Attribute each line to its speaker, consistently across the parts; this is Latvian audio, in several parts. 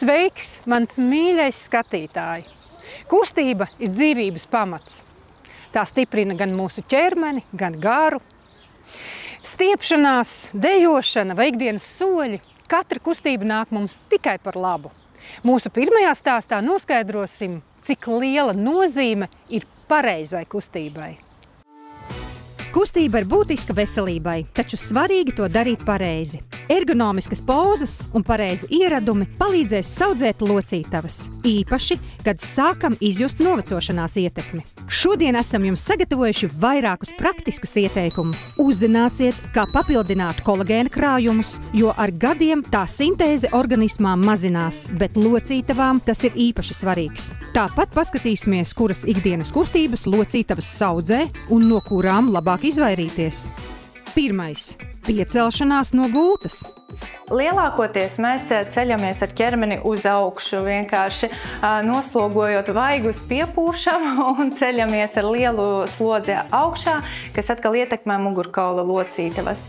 Speaker 1: Sveiks, mans mīļais skatītāji! Kustība ir dzīvības pamats. Tā stiprina gan mūsu ķermeni, gan garu. Stiepšanās, dejošana vai ikdienas soļi, katra kustība nāk mums tikai par labu. Mūsu pirmajā stāstā noskaidrosim, cik liela nozīme ir pareizai kustībai.
Speaker 2: Kustība ir būtiska veselībai, taču svarīgi to darīt pareizi. Ergonomiskas pozas un pareizi ieradumi palīdzēs saudzēt locītavas, īpaši, kad sākam izjust novecošanās ietekmi. Šodien esam jums sagatavojuši vairākus praktiskus ieteikumus. Uzzināsiet, kā papildināt kolagēna krājumus, jo ar gadiem tā sintēze organismā mazinās, bet locītavām tas ir īpaši svarīgs. Tāpat paskatīsimies, kuras ikdienas kustības locītavas saudzē un no kurām labāk izvairīties. Pirmais – piecelšanās no gultas.
Speaker 3: Lielākoties mēs ceļamies ar ķermeni uz augšu, vienkārši noslogojot vaigus, piepūšam un ceļamies ar lielu slodzi augšā, kas atkal ietekmē mugurkaula locītavas.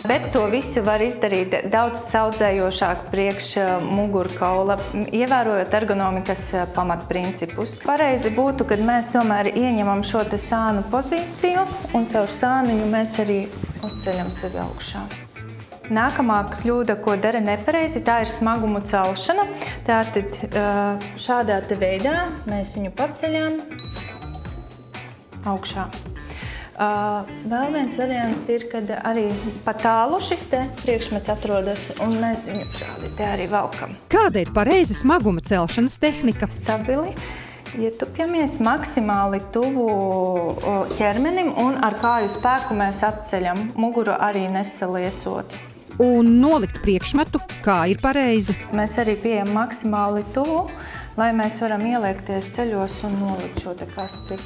Speaker 3: Bet to visu var izdarīt daudz saudzējošāk priekš mugurkaula, ievērojot ergonomikas pamatprincipus. Pareizi būtu, kad mēs tomēr ieņemam šo te sānu pozīciju un caur sāniņu mēs arī uzceļam sevi augšā. Nākamā kļūda, ko dara nepareizi, tā ir smagumu celšana. Tātad šādā te veidā mēs viņu paceļam augšā. Vēl viens variants ir, kad arī pa tālu šis te priekšmets atrodas un mēs viņu šādi te arī valkam.
Speaker 2: Kāda ir pareiza smaguma celšanas tehnika?
Speaker 3: Stabili ietupjamies maksimāli tuvu ķermenim un ar kāju spēku mēs atceļam, muguru arī nesaliecot.
Speaker 2: Un nolikt priekšmetu, kā ir pareizi?
Speaker 3: Mēs arī pieejam maksimāli tuvu, lai mēs varam ieliekties ceļos un nolikt šo te kasti.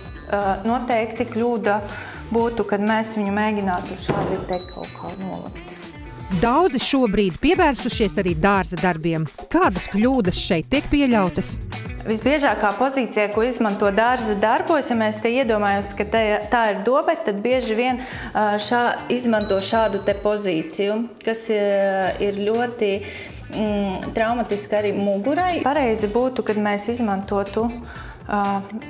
Speaker 3: Noteikti kļūda būtu, kad mēs viņu mēģinātu šādi te kaut kā nolikt.
Speaker 2: Daudzi šobrīd pievērsušies arī dārza darbiem. Kādas kļūdas šeit tiek pieļautas?
Speaker 3: Visbiežākā pozīcija, ko izmanto dārza darbos, ja mēs te iedomājamies, ka tā ir dobe, tad bieži vien izmanto šādu te pozīciju, kas ir ļoti traumatiski arī mugurai. Pareizi būtu, kad mēs izmantotu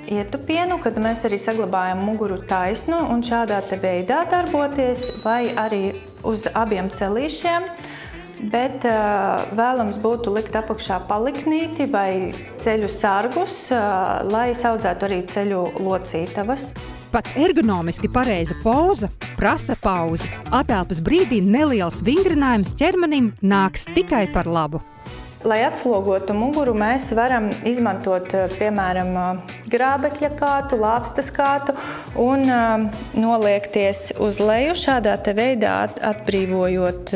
Speaker 3: ietupienu, kad mēs arī saglabājam muguru taisnu un šādā te veidā darboties, vai arī uz abiem celīšiem, bet vēlams būtu likt apakšā paliknīti vai ceļu sargus, lai saudzētu arī ceļu locītavas.
Speaker 2: Pat ergonomiski pareiza poza prasa pauzi. Atelpas brīdī neliels vingrinājums ķermenim nāks tikai par labu.
Speaker 3: Lai atslogotu muguru, mēs varam izmantot, piemēram, grābekļa kātu, lāpstas kātu un noliekties uz leju šādā te veidā atbrīvojot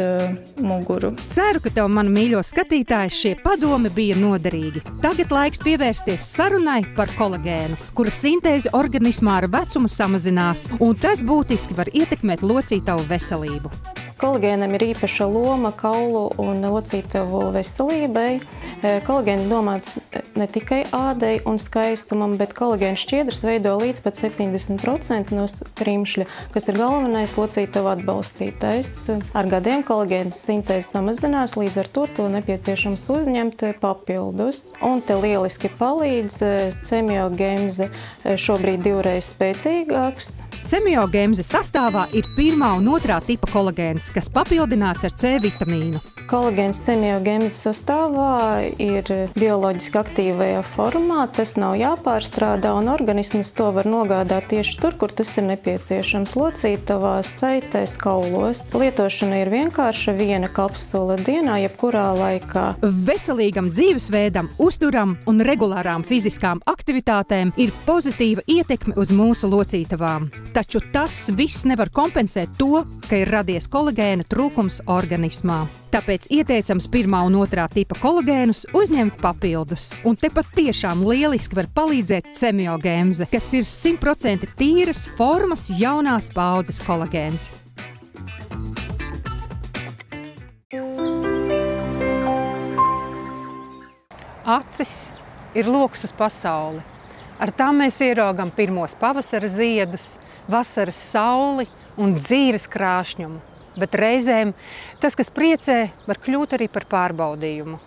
Speaker 3: muguru.
Speaker 2: Ceru, ka tev, mani mīļo skatītāji, šie padomi bija noderīgi. Tagad laiks pievērsties sarunai par kolagēnu, kura sintēze organismā ar vecumu samazinās, un tas būtiski var ietekmēt locītavu veselību.
Speaker 4: Kolagēnam ir īpaša loma kaulu un locītavu veselībai. Kolagēns domāts ne tikai ādai un skaistumam, bet kolagēna šķiedras veido līdz pat 70% no krimšļa, kas ir galvenais locītavu atbalstītais. Ar gadiem kolagēna sintēze samazinās, līdz ar to nepieciešams uzņemt papildus. Un te lieliski palīdz cemiogemze, šobrīd 2 reizes spēcīgāks.
Speaker 2: Cemiogemze sastāvā ir 1. un 2. tipa kolagēns, kas papildināts ar C vitamīnu.
Speaker 4: Kolagēns cemiogemzes sastāvā ir bioloģiski aktīvajā formā, tas nav jāpārstrādā un organisms to var nogādāt tieši tur, kur tas ir nepieciešams – locītavās, saitēs, kaulos. Lietošana ir vienkārša, 1 kapsula dienā, jebkurā laikā.
Speaker 2: Veselīgam dzīvesveidam, uzturam un regulārām fiziskām aktivitātēm ir pozitīva ietekme uz mūsu locītavām. Taču tas viss nevar kompensēt to, ka ir radies kolagēna trūkums organismā. Tāpēc ieteicams 1. un 2. tipa kolagēnus uzņemt papildus. Un te pat tiešām lieliski var palīdzēt cemiogemze, kas ir 100% tīras formas jaunās paaudzes kolagēns.
Speaker 1: Acis ir loks uz pasauli. Ar tām mēs ieraugam pirmos pavasara ziedus, vasaras sauli un dzīves krāšņumu. bet reizēm tas, kas priecē, var kļūt arī par pārbaudījumu.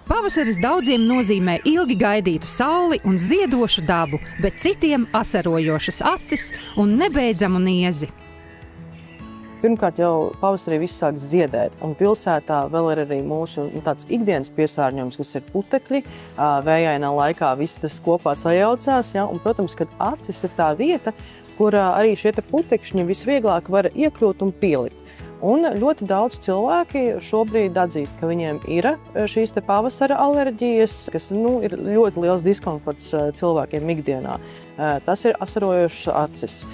Speaker 2: Pavasaris daudziem nozīmē ilgi gaidītu sauli un ziedošu dabu, bet citiem asarojošas acis un nebeidzamu niezi.
Speaker 5: Pirmkārt jau pavasarī viss sāk ziedēt, un pilsētā vēl ir arī mūsu tāds ikdienas piesārņojums, kas ir putekļi. Vējainā laikā viss tas kopā sajaucās, ja? Un, protams, kad acis ir tā vieta, kur arī šie putekšņi visvieglāk var iekļūt un pielikt. Un ļoti daudz cilvēki šobrīd atzīst, ka viņiem ir šīs pavasara alerģijas, kas ir ļoti liels diskomforts cilvēkiem ikdienā. Tas ir asarojošas acis.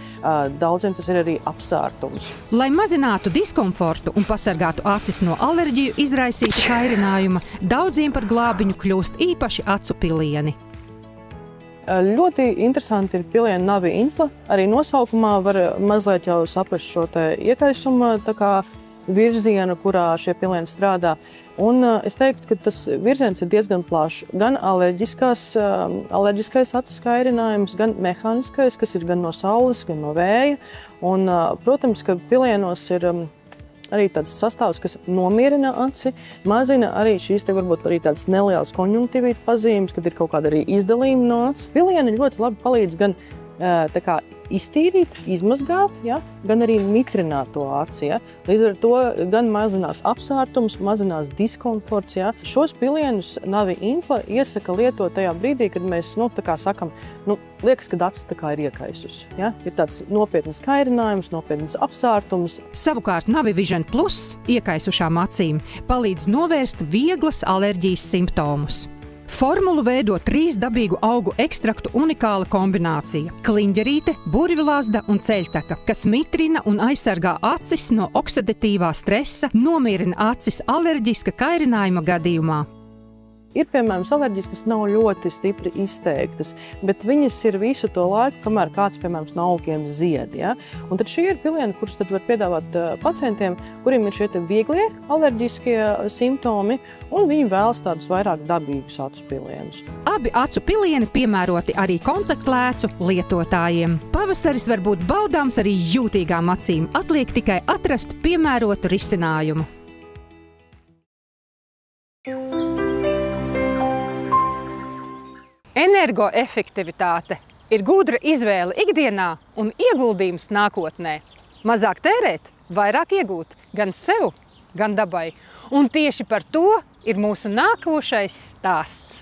Speaker 5: Daudziem tas ir arī apsārtums.
Speaker 2: Lai mazinātu diskomfortu un pasargātu acis no alerģiju izraisīta kairinājuma, daudziem par glābiņu kļūst īpaši acu pilieni.
Speaker 5: Ļoti interesanti ir piliena Navi Infla. Arī nosaukumā var mazliet jau saprast šo iekaisuma virzienu, kurā šie pilieni strādā. Un es teiktu, ka tas virziens ir diezgan plašs. Gan alerģiskais acis kairinājums, gan mehāniskais, kas ir gan no saules, gan no vēja. Un, protams, ka pilienos ir arī tāds sastāvs, kas nomierina aci, mazina arī šīs varbūt arī tādas nelielas konjunktivīta pazīmes, kad ir kaut kāda arī izdalījuma no acis. Pilieni ļoti labi palīdz gan iztīrīt, izmazgāt, ja, gan arī mitrināt to aci. Ja. Līdz ar to gan mazinās apsārtums, mazinās diskomforts. Ja. Šos pilienus Navi Infla iesaka lietot tajā brīdī, kad mēs sakam, liekas, ka acis ir iekaisusi. Ja. Ir tāds nopietnas kairinājums, nopietnas apsārtums.
Speaker 2: Savukārt Navi Vision Plus iekaisušām acīm palīdz novērst vieglas alerģijas simptomus. Formulu veido 3 dabīgu augu ekstraktu unikāla kombinācija – kliņģerīte, burvilazda un ceļtaka, kas mitrina un aizsargā acis no oksidatīvā stresa, nomierina acis alerģiska kairinājuma gadījumā.
Speaker 5: Ir, piemēram, alerģijas, kas nav ļoti stipri izteiktas, bet viņas ir visu to laiku, kamēr kāds, piemēram, no augiem zied. Ja? Un tad šie ir pilieni, kurus tad var piedāvāt pacientiem, kuriem ir šie vieglie alerģiskie simptomi, un viņi vēlas tādus vairāk dabīgus acu pilienus.
Speaker 2: Abi acu pilieni piemēroti arī kontaktlēcu lietotājiem. Pavasaris var būt baudāms arī jūtīgām acīm, atliek tikai atrast piemērotu risinājumu.
Speaker 1: Energoefektivitāte ir gudra izvēle ikdienā un ieguldījums nākotnē. Mazāk tērēt, vairāk iegūt gan sev, gan dabai. Un tieši par to ir mūsu nākošais stāsts.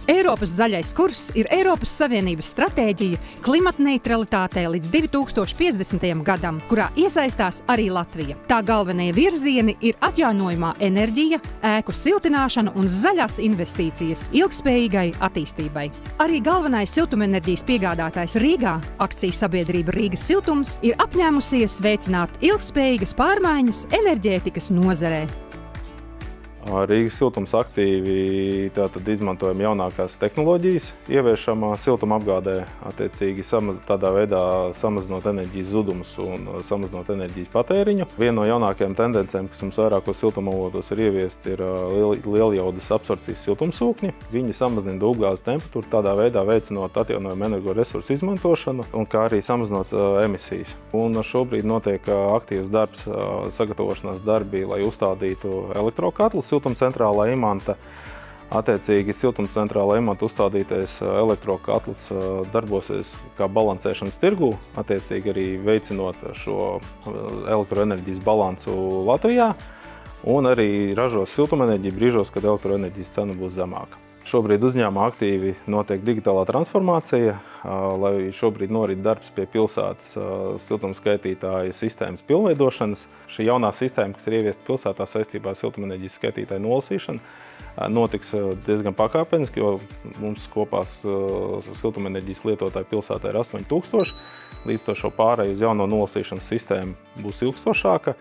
Speaker 2: Eiropas zaļais kurs ir Eiropas Savienības stratēģija klimatneitralitātei līdz 2050. gadam, kurā iesaistās arī Latvija. Tā galvenie virzieni ir atjaunojamā enerģija, ēku siltināšana un zaļās investīcijas ilgspējīgai attīstībai. Arī galvenais siltumenerģijas piegādātājs Rīgā, akciju sabiedrība Rīgas siltums, ir apņēmusies veicināt ilgspējīgas pārmaiņas enerģētikas nozarē.
Speaker 6: Rīgas siltums aktīvi izmantojam jaunākās tehnoloģijas, ieviešamā siltuma apgādē, attiecīgi tādā veidā samazinot enerģijas zudumus un samazinot enerģijas patēriņu. Viena no jaunākajām tendencēm, kas mums vairākos siltumavotos ir ieviest, ir lieljaudas absorpcijas siltumsūkņi. Viņi samazina dubgāzes temperatūru, tādā veidā veicinot atjaunojumu energoresursu izmantošanu un kā arī samazinot emisijas. Un šobrīd notiek aktīvs darbs, sagatavošanās darbi, lai uzstādītu elektrokatlus siltumcentrālā imanta. Attiecīgi siltumcentrālā imanta uzstādītais elektrokatls darbosies kā balansēšanas tirgū, attiecīgi arī veicinot šo elektroenerģijas balansu Latvijā un arī ražos siltumenerģiju brīžos, kad elektroenerģijas cena būs zemāka. Šobrīd uzņēmumā aktīvi notiek digitālā transformācija, lai šobrīd norit darbs pie pilsētas siltumskaitītāju sistēmas pilnveidošanas. Šī jaunā sistēma, kas ir ieviesta pilsētā saistībā ar siltumenerģijas skaitītāju nolasīšanu, notiks diezgan pakāpeniski, jo mums kopā siltumenerģijas lietotāju pilsētā ir 8000. Līdz to šo pārēju uz jauno nolasīšanas sistēmu būs ilgstošāka.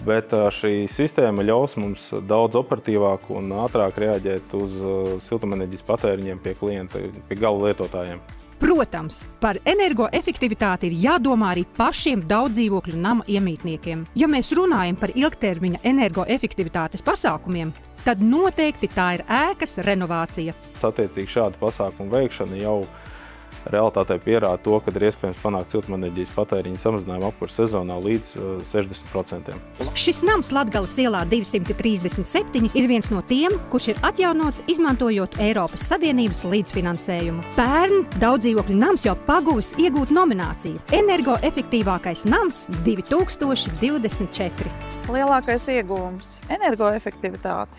Speaker 6: Bet šī sistēma ļaus mums daudz operatīvāk un ātrāk reaģēt uz siltumenerģijas patēriņiem pie klienta, pie gala lietotājiem.
Speaker 2: Protams, par energoefektivitāti ir jādomā arī pašiem daudzdzīvokļu nama iemītniekiem. Ja mēs runājam par ilgtermiņa energoefektivitātes pasākumiem, tad noteikti tā ir ēkas renovācija.
Speaker 6: Attiecīgi šādu pasākumu veikšana jau realitātē pierāda to, ka ir iespējams panākt siltumenerģijas patēriņa samazinājumu apkurses sezonā līdz 60%.
Speaker 2: Šis nams Latgales ielā 237 ir viens no tiem, kurš ir atjaunots izmantojot Eiropas Savienības līdzfinansējumu. Pērn daudzdzīvokļu nams jau paguvis iegūt nomināciju Energoefektīvākais nams 2024.
Speaker 7: Lielākais ieguvums – energoefektivitāte.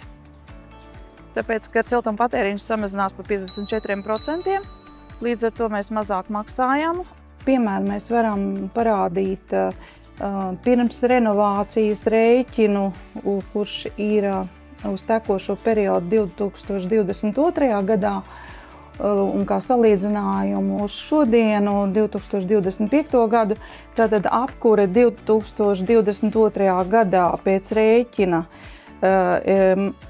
Speaker 7: Tāpēc, ka siltuma patēriņš samazinās par 54%, līdz ar to mēs mazāk maksājam. Piemēram, mēs varam parādīt pirms renovācijas rēķinu, kurš ir uz tekošo periodu 2022. Gadā, un kā salīdzinājumu uz šodienu, 2025. Gadu, tātad apkure 2022. Gadā pēc rēķina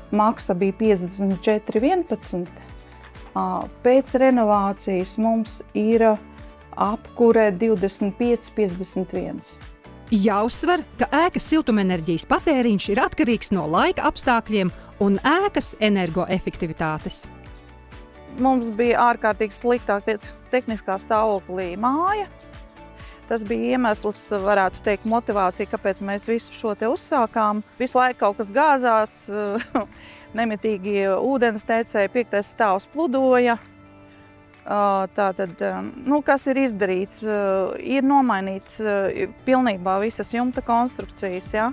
Speaker 7: maksa bija 54,11. Pēc renovācijas mums ir apkure 25,51.
Speaker 2: Jāuzsver, ka ēkas siltumenerģijas patēriņš ir atkarīgs no laika apstākļiem un ēkas energoefektivitātes.
Speaker 7: Mums bija ārkārtīgi sliktā tehniskā stāvoklī māja. Tas bija iemesls, varētu teikt, motivācija, kāpēc mēs visu šo te uzsākām. Visu laiku kaut kas gāzās, nemitīgi ūdens tecēja, 5. stāvs pludoja. Tātad, kas ir izdarīts? Ir nomainīts pilnībā visas jumta konstrukcijas, ja?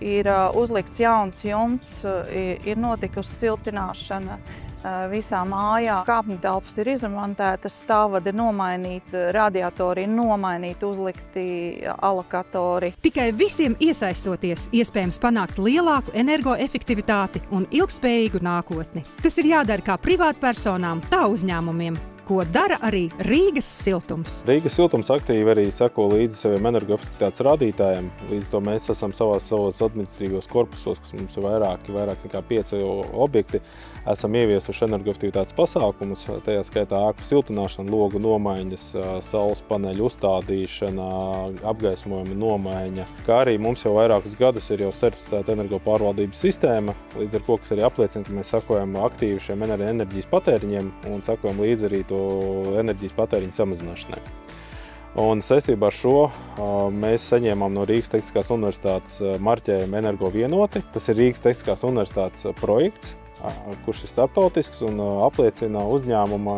Speaker 7: Ir uzlikts jauns jumts, ir notikusi siltināšana visā mājā. Kāpņu telpas ir izremontētas, stāvvadi ir nomainīti, radiatori ir nomainīti, uzlikti alakatori.
Speaker 2: Tikai visiem iesaistoties iespējams panākt lielāku energoefektivitāti un ilgspējīgu nākotni. Tas ir jādara kā privātpersonām, tā uzņēmumiem, ko dara arī Rīgas siltums.
Speaker 6: Rīgas siltums aktīvi arī seko līdzi saviem energoefektivitātes rādītājiem. Līdz to mēs esam savos administratīvos korpusos, kas mums ir vairāk nekā 5 objekti, esam ieviesuši energoefektivitātes pasākumus, tajā skaitā ēku siltināšana, logu nomaiņas, saules paneļu uzstādīšana, apgaismojuma nomaiņa, kā arī mums jau vairākus gadus ir jau certificēta energopārvaldības sistēma, līdz ar ko, kas arī apliecina, ka mēs sakojam aktīvi šiem enerģijas patēriņiem un sakojam līdzi arī to enerģijas patēriņa samazināšanai. Un saistībā ar šo mēs saņēmām no Rīgas Tehniskās universitātes marķējumu Energo vienoti. Tas ir Rīgas Tehniskās universitātes projekts, kurš ir starptautisks un apliecina uzņēmuma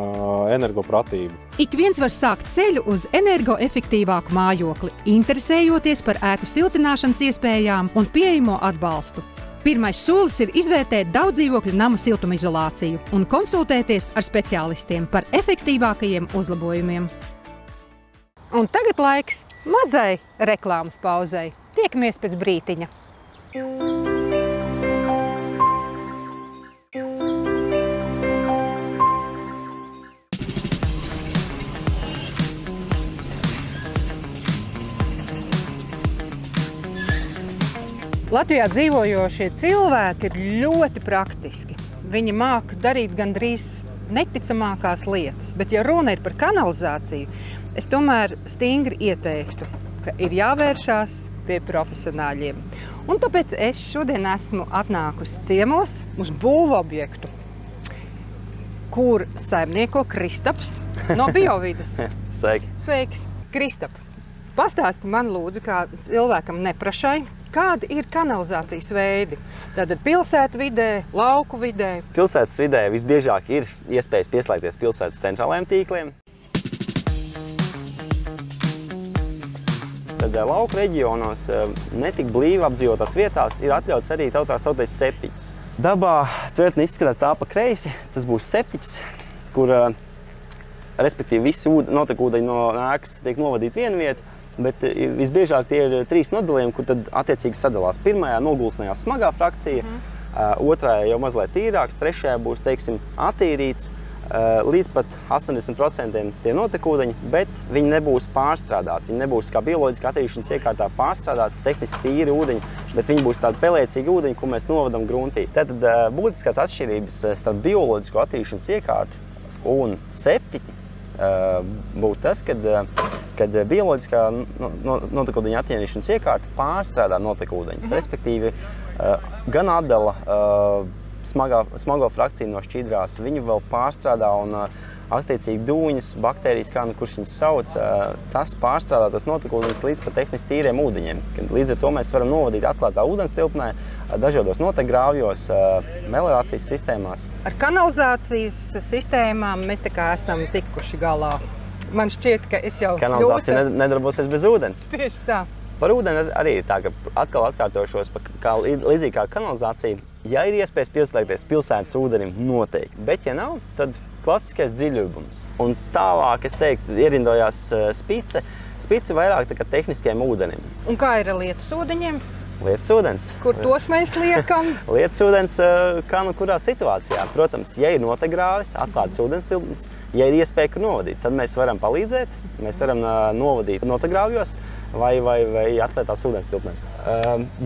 Speaker 6: energopratību.
Speaker 2: Ik viens var sākt ceļu uz energoefektīvāku mājokli, interesējoties par ēku siltināšanas iespējām un pieejamo atbalstu. Pirmais solis ir izvērtēt daudzdzīvokļu nama siltumizolāciju un konsultēties ar speciālistiem par efektīvākajiem uzlabojumiem.
Speaker 1: Un tagad laiks mazai reklāmas pauzei. Tiekamies pēc brītiņa. Latvijā dzīvojošie cilvēki ir ļoti praktiski. Viņi māca darīt gandrīz neticamākās lietas, bet ja runa ir par kanalizāciju, es tomēr stingri ieteiktu, ka ir jāvēršās pie profesionāļiem. Un tāpēc es šodien esmu atnākusi ciemos uz būvobjektu, kur saimnieko Kristaps no Biovides.
Speaker 8: Sveiki!
Speaker 1: Sveiks! Kristap, pastāsti man lūdzu, kā cilvēkam neprašai, kādi ir kanalizācijas veidi? Tātad pilsētu vidē, lauku vidē?
Speaker 8: Pilsētas vidē visbiežāk ir iespējas pieslēgties pilsētas centrālajiem tīkliem. Tad lauku reģionos netik blīvi apdzīvotās vietās ir atļauts arī tautā sautais septiķis. Dabā tvertne izskatās tā pa kreisi, tas būs septiķis, kur respektīvi visi notekūdeņi no ēkas tiek novadīti vienu vietu. Bet visbiežāk tie ir 3 nodalījumi, kur tad attiecīgi sadalās. Pirmajā nogulsnējās smagā frakcija, otrajā jau mazliet tīrāks, trešajā būs, teiksim, attīrīts līdz pat 80% tie notekūdeņi, bet viņi nebūs pārstrādāti. Viņi nebūs kā bioloģiski attīrīšanas iekārtā pārstrādāti, tehniski tīri ūdeņi, bet viņi būs tādi pelēcīgi ūdeņi, ko mēs novadam gruntī. Tātad būtiskās atšķirības starp bioloģisko attīrīšanas iekārtu un septiķi būtu tas, kad bioloģiskā notekūdeņa atjaunīšanas iekārta pārstrādā notekūdeņus, respektīvi gan atdala smago frakciju no šķidrās, viņu vēl pārstrādā un attiecīgi dūņas, baktērijas, kā nu kurš viņas sauc, tas pārstrādā tos notekūdeņus līdz pat tehniski tīriem ūdeņiem. Līdz ar to mēs varam novadīt atklātā ūdenstilpnē, dažādos notekgrāvjos, meliorācijas sistēmās.
Speaker 1: Ar kanalizācijas sistēmām mēs tā kā esam tikuši galā. Man šķiet, ka es jau
Speaker 8: Kanalizācija nedarbosies bez ūdens.
Speaker 1: Tieši tā.
Speaker 8: Par ūdeni arī ir tā, ka atkal atkārtošos, līdzīgi kā kanalizācija, ja ir iespējas pieslēgties pilsētas ūdenim, noteikti. Bet, ja nav, tad klasiskais dziļubums. Un tālāk, es teiktu, ierindojās spice. Spice vairāk tā kā tehniskiem ūdenim.
Speaker 1: Un kā ir ar lietus ūdeņiem?
Speaker 8: Lietus ūdens.
Speaker 1: Kur tos mēs liekam?
Speaker 8: Lietus ūdens, kā nu kurā situācijā. Protams, ja ir notekgrāvis, atklātas ūdenstilpnes, ja ir iespēja, kur novadīt, tad mēs varam palīdzēt. Mēs varam novadīt notekgrāvjos vai atklātās ūdenstilpnēs.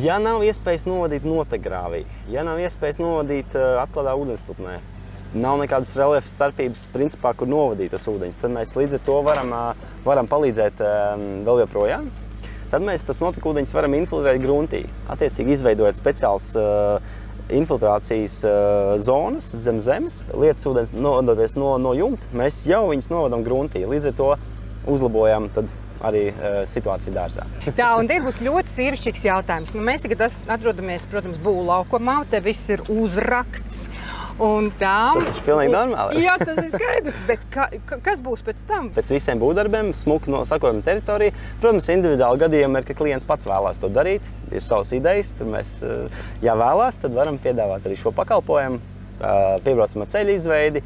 Speaker 8: Ja nav iespējas novadīt notekgrāvī, ja nav iespējas novadīt atklātā ūdenstilpnē, nav nekādas reliefa starpības, principā, kur novadīt tas ūdeņus, tad mēs līdz ar to varam palīdzēt vēl joprojām. Tad mēs tas notekūdeņus varam infiltrēt gruntī. Attiecīgi izveidojot speciāls infiltrācijas zonas zem zemes, lietus ūdens nodoties no jumta, mēs jau viņus novadam gruntī. Līdz ar to uzlabojam tad arī situāciju dārzā.
Speaker 1: Tā, un te būs ļoti sīrišķīgs jautājums. Mēs tagad atrodamies, protams, būvlaukumā, te viss ir uzrakts. Un tam...
Speaker 8: Tas ir pilnīgi normāli.
Speaker 1: Jā, tas ir skaidrs, bet kas būs pēc tam?
Speaker 8: Pēc visiem būvdarbiem, smuka sakojuma teritorija. Protams, individuāli gadījumi ir, ka klients pats vēlās to darīt, ir savas idejas, tad mēs, ja vēlās, tad varam piedāvāt arī šo pakalpojumu, piebraucamā ceļa izveidi,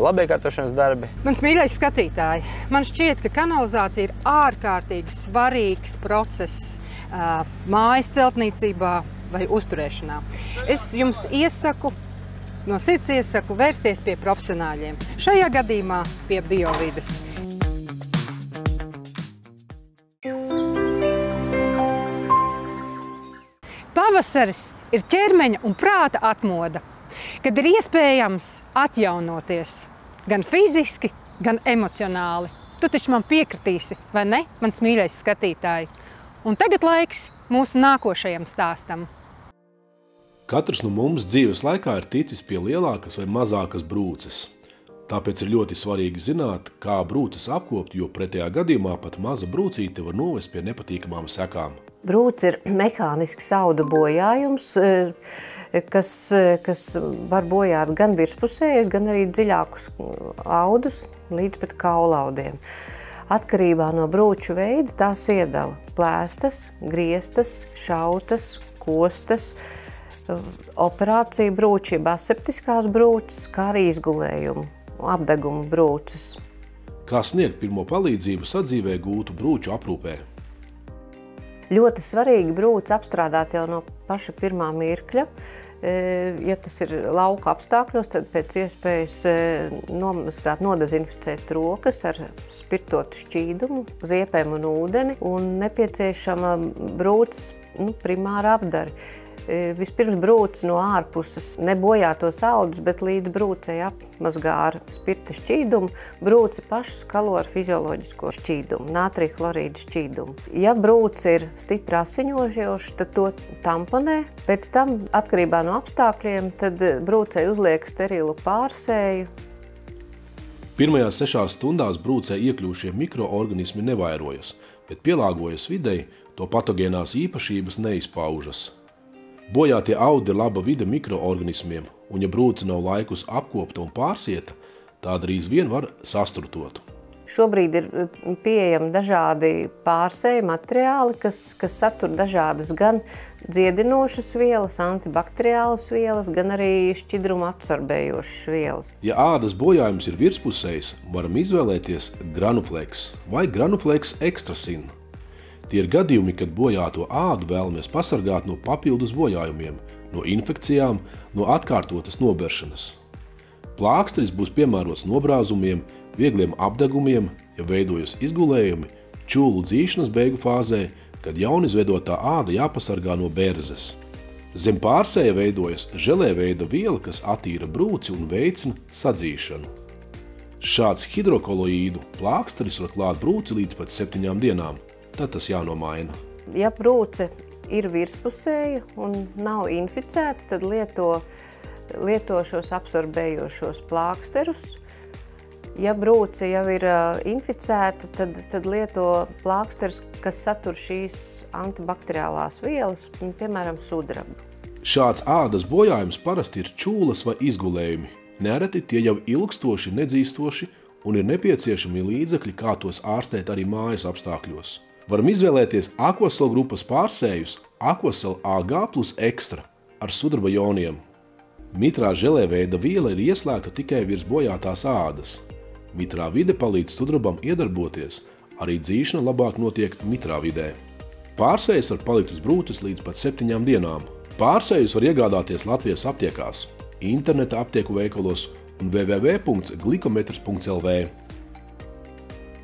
Speaker 8: labiekārtošanas darbi.
Speaker 1: Mans mīļais skatītāji, man šķiet, ka kanalizācija ir ārkārtīgi svarīgs process mājas celtniecībā vai uzturēšanā. Es jums no sirds iesaku vērsties pie profesionāļiem. Šajā gadījumā pie Biovides. Pavasaris ir ķermeņa un prāta atmoda, kad ir iespējams atjaunoties gan fiziski, gan emocionāli. Tu taču man piekritīsi, vai ne, mans mīļais skatītāji? Un tagad laiks mūsu nākošajam stāstam.
Speaker 9: Katrs no mums dzīves laikā ir ticis pie lielākas vai mazākas brūces. Tāpēc ir ļoti svarīgi zināt, kā brūces apkopt, jo pretējā gadījumā pat maza brūcīte var novest pie nepatīkamām sekām.
Speaker 10: Brūce ir mehānisks audu bojājums, kas var bojāt gan virspusējus, gan arī dziļākus audus līdz pat kaulaudiem. Atkarībā no brūču veida tās iedala plēstas, griestas, šautas, kostas, operācija brūči, jeb aseptiskās brūces, kā arī izgulējumu, apdeguma brūces.
Speaker 9: Kā sniegt pirmo palīdzību sadzīvē gūtu brūču aprūpē?
Speaker 10: Ļoti svarīgi brūci apstrādāt jau no paša pirmā mirkļa. Ja tas ir lauka apstākļos, tad pēc iespējas nomazgāt, nodezinficēt rokas ar spirtotu šķīdumu, ziepēm un ūdeni, un nepieciešama brūces primāra apdari. Vispirms brūci no ārpuses nebojā tos audus, bet līdz brūcei apmazgā ar spirta šķīdumu, brūci pašu skalo ar fizioloģisko šķīdumu, nātrija chlorīdu šķīdumu. Ja brūci ir stipri asiņojoša, tad to tamponē. Pēc tam, atkarībā no apstākļiem, tad brūcei uzliek sterilu pārsēju.
Speaker 9: Pirmajās 6 stundās brūcē iekļūšie mikroorganismi nevairojas, bet pielāgojas videi, to patogēnās īpašības neizpaužas. Bojātie audi ir laba vide mikroorganismiem, un ja brūce nav laikus apkopta un pārsieta, tā drīz vien var sastrutot.
Speaker 10: Šobrīd ir pieejami dažādi pārsēju materiāli, kas satur dažādas gan dziedinošas vielas, antibakteriālas vielas, gan arī šķidrumu absorbējošas vielas.
Speaker 9: Ja ādas bojājums ir virspusējs, varam izvēlēties Granuflex vai Granuflex Extrasin. Tie ir gadījumi, kad bojāto ādu vēlamies pasargāt no papildus bojājumiem, no infekcijām, no atkārtotas noberšanas. Plāksteris būs piemērots nobrāzumiem, viegliem apdegumiem, ja veidojas izgulējumi, čūlu dzīšanas beigu fāzē, kad jaunizveidotā āda jāpasargā no bērzes. Zem pārsēja veidojas želē veida viela, kas attīra brūci un veicina sadzīšanu. Šāds hidrokoloīdu plāksteris var klāt brūci līdz pat 7 dienām. Tad tas jānomaina.
Speaker 10: Ja brūce ir virspusēja un nav inficēta, tad lieto šos absorbējošos plāksterus. Ja brūce jau ir inficēta, tad lieto plāksterus, kas satur šīs antibakteriālās vielas, piemēram, sudrabu.
Speaker 9: Šāds ādas bojājums parasti ir čūlas vai izgulējumi. Nereti tie jau ilgstoši, nedzīstoši un ir nepieciešami līdzekļi, kā tos ārstēt arī mājas apstākļos. Varam izvēlēties Aquacel grupas pārsējus Aquacel AG plus Extra ar sudraba joniem. Mitrā želē veida viela ir ieslēgta tikai virs bojātās ādas. Mitrā vide palīdz sudrabam iedarboties, arī dzīšana labāk notiek mitrā vidē. Pārsējas var palikt uz brūces līdz pat 7 dienām. Pārsējus var iegādāties Latvijas aptiekās, interneta aptieku veikalos un www.glikometrs.lv.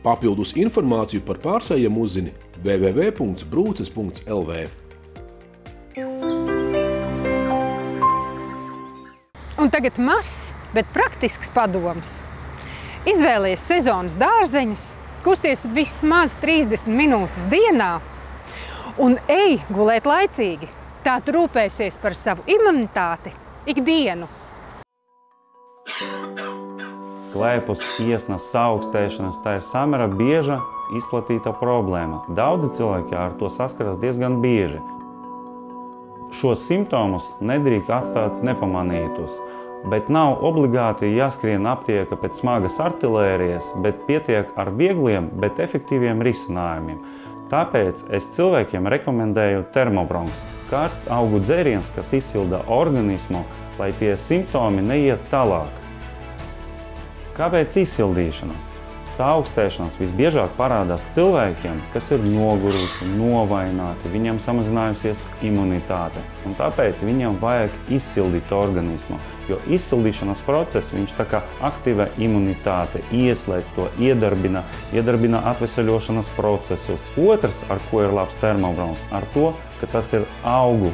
Speaker 9: Papildus informāciju par pārsējiem uzzini www.brūces.lv.
Speaker 1: Un tagad mazs, bet praktisks padoms. Izvēlies sezonas dārzeņus, kusties vismaz 30 minūtes dienā un ej gulēt laicīgi. Tā tu rūpēsies par savu imunitāti ikdienu.
Speaker 11: Klēpus, iesnas, saaugstēšanas – tā ir samērā bieža izplatīta problēma. Daudzi cilvēki ar to saskaras diezgan bieži. Šos simptomus nedrīkst atstāt nepamanītus, bet nav obligāti jāskrien aptieka pēc smagas artilērijas, bet pietiek ar viegliem, bet efektīviem risinājumiem. Tāpēc es cilvēkiem rekomendēju Thermobronx – karsts augu dzēriens, kas izsilda organismu, lai tie simptomi neiet tālāk. Kāpēc izsildīšanas? Saaugstēšanas visbiežāk parādās cilvēkiem, kas ir noguruši, novaināti, viņiem samazinājusies imunitāte. Un tāpēc viņiem vajag izsildīt organismu, jo izsildīšanas process viņš tā kā aktivē imunitāti, ieslēdz to, iedarbina atveseļošanas procesus. Otrs, ar ko ir labs Thermobronx, ar to, ka tas ir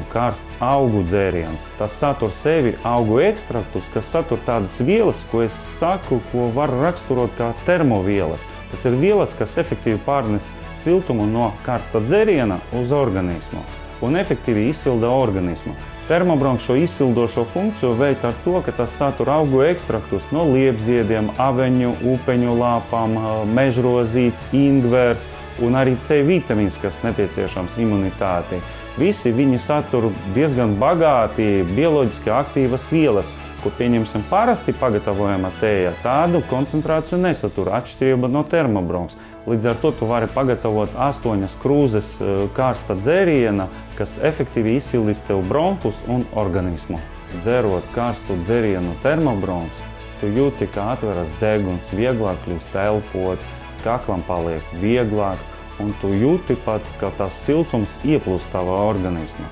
Speaker 11: karsts augu dzēriens. Tas satur sevi augu ekstraktus, kas satur tādas vielas, ko es saku, ko var raksturot kā termovielas. Tas ir vielas, kas efektīvi pārnes siltumu no karsta dzēriena uz organismu un efektīvi izsilda organismu. Thermobronx šo izsildošo funkciju veic ar to, ka tas satur augu ekstraktus no liepziediem, aveņu, upeņu lāpām, mežrozītes, ingvers un arī C vitamīns, kas nepieciešams imunitātei. Visi viņi satur diezgan bagāti bioloģiski aktīvas vielas, ko pieņemsim parasti pagatavojama tēja, tādu koncentrāciju nesatur, atšķirība no Thermobronx. Līdz ar to tu vari pagatavot 8 krūzes karsta dzēriena, kas efektīvi izsildīs tev bronhus un organismu. Dzērot karstu dzērienu Thermobronx, tu jūti, ka atveras deguns, vieglāk kļūst elpot, kaklam paliek vieglāk, un tu jūti pat, ka tas siltums ieplūst tavā organismā.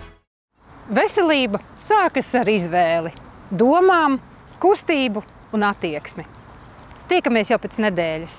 Speaker 1: Veselība sākas ar izvēli, domām, kustību un attieksmi. Tiekamies jau pēc nedēļas.